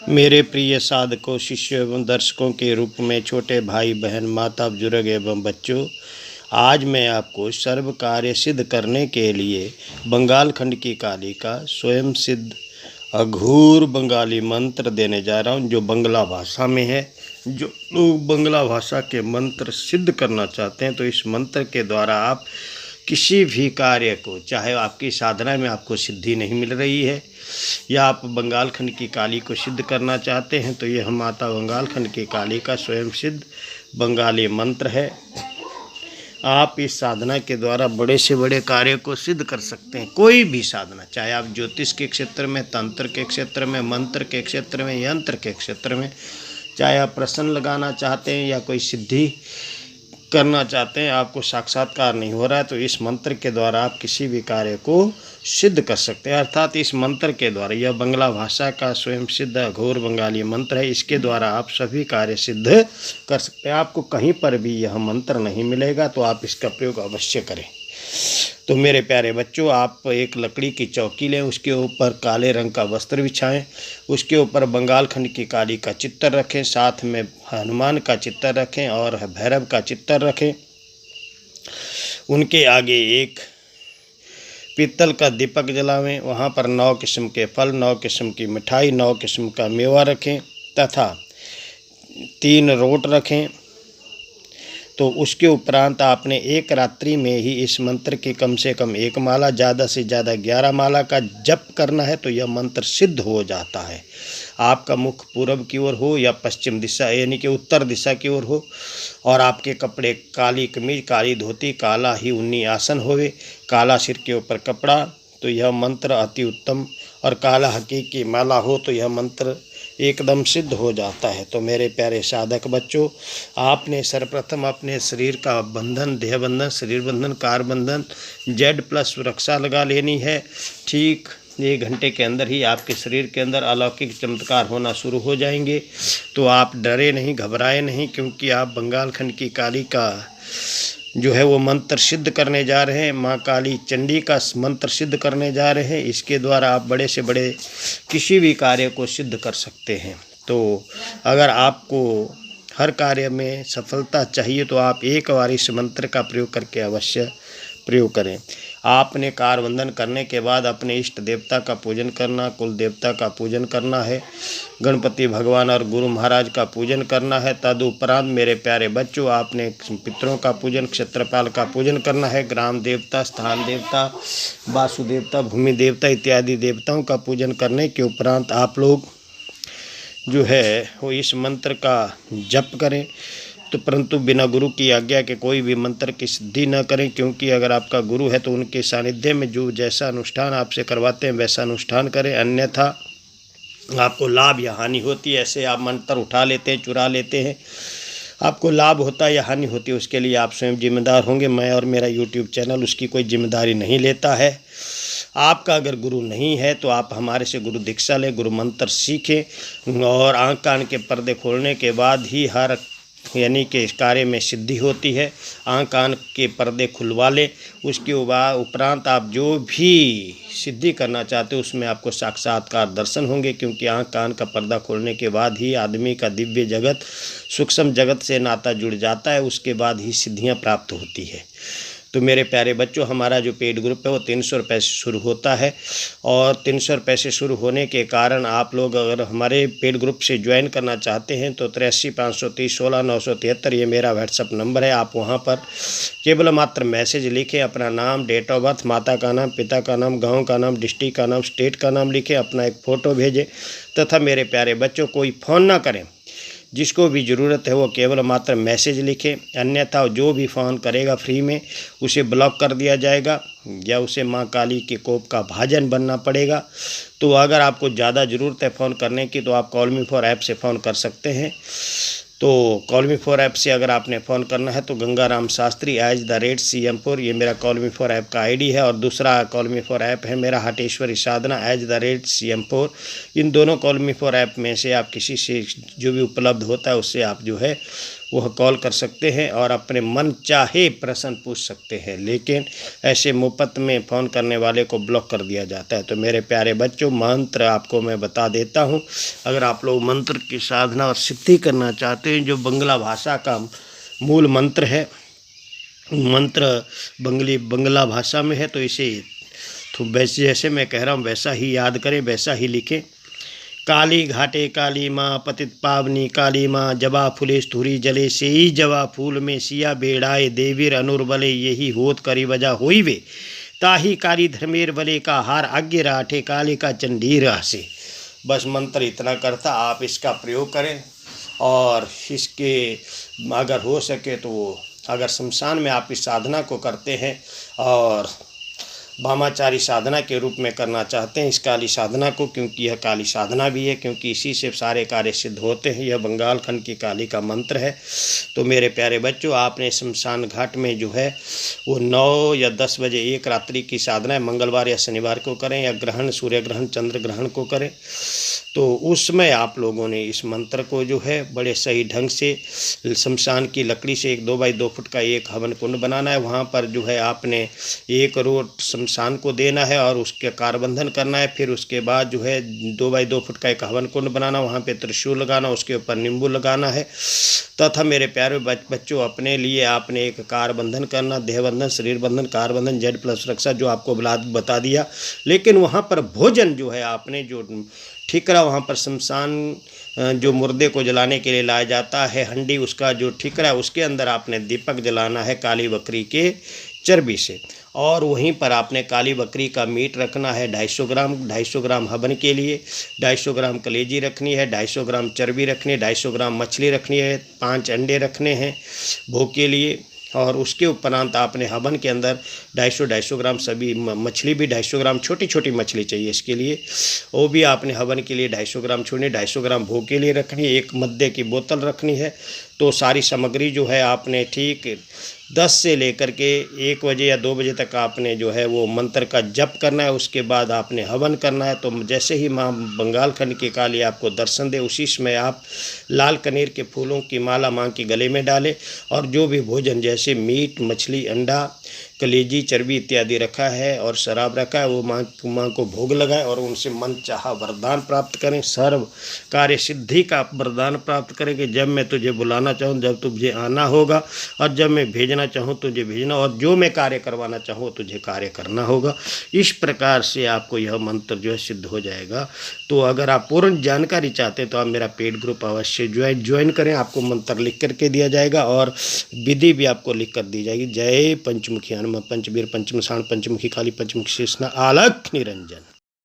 मेरे प्रिय साधकों, शिष्यों एवं दर्शकों के रूप में छोटे भाई बहन, माता बुजुर्ग एवं बच्चों, आज मैं आपको सर्व कार्य सिद्ध करने के लिए बंगाल खंड की काली का स्वयं सिद्ध अघोर बंगाली मंत्र देने जा रहा हूँ, जो बंगला भाषा में है। जो लोग बंगला भाषा के मंत्र सिद्ध करना चाहते हैं, तो इस मंत्र के द्वारा आप किसी भी कार्य को, चाहे आपकी साधना में आपको सिद्धि नहीं मिल रही है या आप बंगाल खंड की काली को सिद्ध करना चाहते हैं, तो यह माता बंगाल खंड की काली का स्वयं सिद्ध बंगाली मंत्र है। आप इस साधना के द्वारा बड़े से बड़े कार्य को सिद्ध कर सकते हैं। कोई भी साधना, चाहे आप ज्योतिष के क्षेत्र में, तंत्र के क्षेत्र में, मंत्र के क्षेत्र में, यंत्र के क्षेत्र में, चाहे आप प्रश्न लगाना चाहते हैं या कोई सिद्धि करना चाहते हैं, आपको साक्षात्कार नहीं हो रहा है, तो इस मंत्र के द्वारा आप किसी भी कार्य को सिद्ध कर सकते हैं। अर्थात इस मंत्र के द्वारा, यह बंगला भाषा का स्वयं सिद्ध अघोर बंगाली मंत्र है, इसके द्वारा आप सभी कार्य सिद्ध कर सकते हैं। आपको कहीं पर भी यह मंत्र नहीं मिलेगा, तो आप इसका प्रयोग अवश्य करें। तो मेरे प्यारे बच्चों, आप एक लकड़ी की चौकी लें, उसके ऊपर काले रंग का वस्त्र बिछाएं, उसके ऊपर बंगाल खंड की काली का चित्र रखें, साथ में हनुमान का चित्र रखें और भैरव का चित्र रखें। उनके आगे एक पीतल का दीपक जलावें, वहाँ पर 9 किस्म के फल, 9 किस्म की मिठाई, 9 किस्म का मेवा रखें तथा 3 रोट रखें। तो उसके उपरांत आपने एक रात्रि में ही इस मंत्र की कम से कम 1 माला, ज़्यादा से ज़्यादा 11 माला का जप करना है, तो यह मंत्र सिद्ध हो जाता है। आपका मुख पूर्व की ओर हो या पश्चिम दिशा यानी कि उत्तर दिशा की ओर हो, और आपके कपड़े काली कमीज, काली धोती, काला ही ऊनी आसन होवे, काला सिर के ऊपर कपड़ा, तो यह मंत्र अति उत्तम, और काला हकीकी माला हो तो यह मंत्र एकदम सिद्ध हो जाता है। तो मेरे प्यारे साधक बच्चों, आपने सर्वप्रथम अपने शरीर का बंधन, देह बंधन, शरीर बंधन, कार बंधन, Z+ सुरक्षा लगा लेनी है। ठीक 1 घंटे के अंदर ही आपके शरीर के अंदर अलौकिक चमत्कार होना शुरू हो जाएंगे। तो आप डरे नहीं, घबराए नहीं, क्योंकि आप बंगाल खंड की काली का जो है वो मंत्र सिद्ध करने जा रहे हैं। माँ काली चंडी का मंत्र सिद्ध करने जा रहे हैं। इसके द्वारा आप बड़े से बड़े किसी भी कार्य को सिद्ध कर सकते हैं। तो अगर आपको हर कार्य में सफलता चाहिए, तो आप एक बार इस मंत्र का प्रयोग करके अवश्य प्रयोग करें। आपने कार बंधन करने के बाद अपने इष्ट देवता का पूजन करना, कुल देवता का पूजन करना है, गणपति भगवान और गुरु महाराज का पूजन करना है। तदुपरांत मेरे प्यारे बच्चों, आपने पितरों का पूजन, क्षेत्रपाल का पूजन करना है, ग्राम देवता, स्थान देवता, वासु देवता, भूमि देवता इत्यादि देवताओं का पूजन करने के उपरांत आप लोग जो है वो इस मंत्र का जप करें। तो परंतु बिना गुरु की आज्ञा के कोई भी मंत्र की सिद्धि न करें, क्योंकि अगर आपका गुरु है तो उनके सानिध्य में जो जैसा अनुष्ठान आपसे करवाते हैं वैसा अनुष्ठान करें, अन्यथा आपको लाभ या हानि होती है। ऐसे आप मंत्र उठा लेते हैं, चुरा लेते हैं, आपको लाभ होता है या हानि होती है, उसके लिए आप स्वयं जिम्मेदार होंगे। मैं और मेरा YouTube चैनल उसकी कोई जिम्मेदारी नहीं लेता है। आपका अगर गुरु नहीं है तो आप हमारे से गुरु दीक्षा लें, गुरु मंत्र सीखें, और आँख कान के पर्दे खोलने के बाद ही हर यानी कि इस कार्य में सिद्धि होती है। आँख कान के पर्दे खुलवा लें, उसके उपरांत आप जो भी सिद्धि करना चाहते हो उसमें आपको साक्षात्कार दर्शन होंगे, क्योंकि आँख कान का पर्दा खोलने के बाद ही आदमी का दिव्य जगत, सूक्ष्म जगत से नाता जुड़ जाता है, उसके बाद ही सिद्धियाँ प्राप्त होती है। तो मेरे प्यारे बच्चों, हमारा जो पेड ग्रुप है वो 300 रुपये से शुरू होता है, और 300 रुपये से शुरू होने के कारण आप लोग अगर हमारे पेड ग्रुप से ज्वाइन करना चाहते हैं तो 83 530 16 973 ये मेरा व्हाट्सअप नंबर है। आप वहां पर केवल मात्र मैसेज लिखें, अपना नाम, डेट ऑफ बर्थ, माता का नाम, पिता का नाम, गाँव का नाम, डिस्ट्रिक्ट का नाम, स्टेट का नाम लिखें, अपना एक फ़ोटो भेजें तथा मेरे प्यारे बच्चों कोई फ़ोन ना करें। जिसको भी ज़रूरत है वो केवल मात्र मैसेज लिखे, अन्यथा जो भी फ़ोन करेगा फ्री में उसे ब्लॉक कर दिया जाएगा या उसे माँ काली के कोप का भाजन बनना पड़ेगा। तो अगर आपको ज़्यादा ज़रूरत है फ़ोन करने की, तो आप कॉल मी फॉर ऐप से फ़ोन कर सकते हैं। तो कॉल मी फॉर ऐप से अगर आपने फ़ोन करना है तो गंगाराम शास्त्री @CM4 ये मेरा कॉल मी फॉर ऐप का आईडी है, और दूसरा कॉल मी फॉर ऐप है मेरा हटेश्वरी साधना @CM4। इन दोनों कॉल मी फॉर ऐप में से आप किसी से जो भी उपलब्ध होता है उससे आप जो है वह कॉल कर सकते हैं और अपने मन चाहे प्रश्न पूछ सकते हैं, लेकिन ऐसे मुफ्त में फ़ोन करने वाले को ब्लॉक कर दिया जाता है। तो मेरे प्यारे बच्चों, मंत्र आपको मैं बता देता हूँ। अगर आप लोग मंत्र की साधना और सिद्धि करना चाहते हैं, जो बंगला भाषा का मूल मंत्र है, मंत्र बंगला भाषा में है, तो इसे तो वैसे जैसे मैं कह रहा हूँ वैसा ही याद करें, वैसा ही लिखें। काली घाटे काली माँ पतित पावनी काली माँ, जबा फूले स्थूरी जले से ही जबा फूल में सिया बेड़ाए देवीर अनुर्बले, यही होत करी वजह होई वे ताही काली धर्मेर बले का हार आज्ञे राठे काली का चंडीर से। बस मंत्र इतना करता, आप इसका प्रयोग करें और इसके अगर हो सके तो अगर शमशान में आप इस साधना को करते हैं और वामाचारी साधना के रूप में करना चाहते हैं इस काली साधना को, क्योंकि यह काली साधना भी है, क्योंकि इसी से सारे कार्य सिद्ध होते हैं। यह बंगाल खंड की काली का मंत्र है। तो मेरे प्यारे बच्चों, आपने शमशान घाट में जो है वो 9 या 10 बजे एक रात्रि की साधना मंगलवार या शनिवार को करें, या ग्रहण सूर्य ग्रहण चंद्र ग्रहण को करें, तो उसमें आप लोगों ने इस मंत्र को जो है बड़े सही ढंग से शमशान की लकड़ी से एक 2 बाई 2 फुट का एक हवन कुंड बनाना है। वहाँ पर जो है आपने 1 रोट शमशान को देना है और उसके कारबंधन करना है। फिर उसके बाद जो है 2 बाई 2 फुट का एक हवन कुंड बनाना, वहाँ पे त्रिशूल लगाना, उसके ऊपर नींबू लगाना है। तथा मेरे प्यारे बच्चों, अपने लिए आपने एक कारबंधन करना, देहबंधन, शरीर बंधन, कारबंधन, जेड प्लस रक्षा, जो आपको बता दिया। लेकिन वहाँ पर भोजन जो है आपने जो ठीकरा, वहाँ पर शमशान जो मुर्दे को जलाने के लिए लाया जाता है हंडी, उसका जो ठीकरा है उसके अंदर आपने दीपक जलाना है काली बकरी के चर्बी से, और वहीं पर आपने काली बकरी का मीट रखना है 250 ग्राम हवन के लिए, 250 ग्राम कलेजी रखनी है, 250 ग्राम चर्बी रखनी है, 250 ग्राम मछली रखनी है, 5 अंडे रखने हैं भोग के लिए। और उसके उपरांत आपने हवन के अंदर 250 ग्राम सभी मछली भी 250 ग्राम छोटी छोटी मछली चाहिए इसके लिए, वो भी आपने हवन के लिए 250 ग्राम छोड़नी, 250 ग्राम भोग के लिए रखनी है, एक मद्य की बोतल रखनी है। तो सारी सामग्री जो है आपने ठीक 10 से लेकर के 1 बजे या 2 बजे तक आपने जो है वो मंत्र का जप करना है। उसके बाद आपने हवन करना है। तो जैसे ही माँ बंगाल खंड की काली आपको दर्शन दे, उसी समय आप लाल कनेर के फूलों की माला माँ के गले में डालें, और जो भी भोजन जैसे मीट, मछली, अंडा, कलेजी, चर्बी इत्यादि रखा है और शराब रखा है, वो माँ को भोग लगाएं और उनसे मन चाहा वरदान प्राप्त करें, सर्व कार्य सिद्धि का वरदान प्राप्त करें कि जब मैं तुझे बुलाना चाहूँ जब तुझे आना होगा, और जब मैं भेजना चाहूँ तुझे भेजना, और जो मैं कार्य करवाना चाहूँ तुझे कार्य करना होगा। इस प्रकार से आपको यह मंत्र जो है सिद्ध हो जाएगा। तो अगर आप पूर्ण जानकारी चाहते हैं तो आप मेरा पेड ग्रुप अवश्य ज्वाइन करें। आपको मंत्र लिख करके दिया जाएगा और विधि भी आपको लिख कर दी जाएगी। जय पंचमुखी हनुमान पंचवीर पंचमसाण पंचमुखी काली पंचमुखी शेषना आलख निरंजन।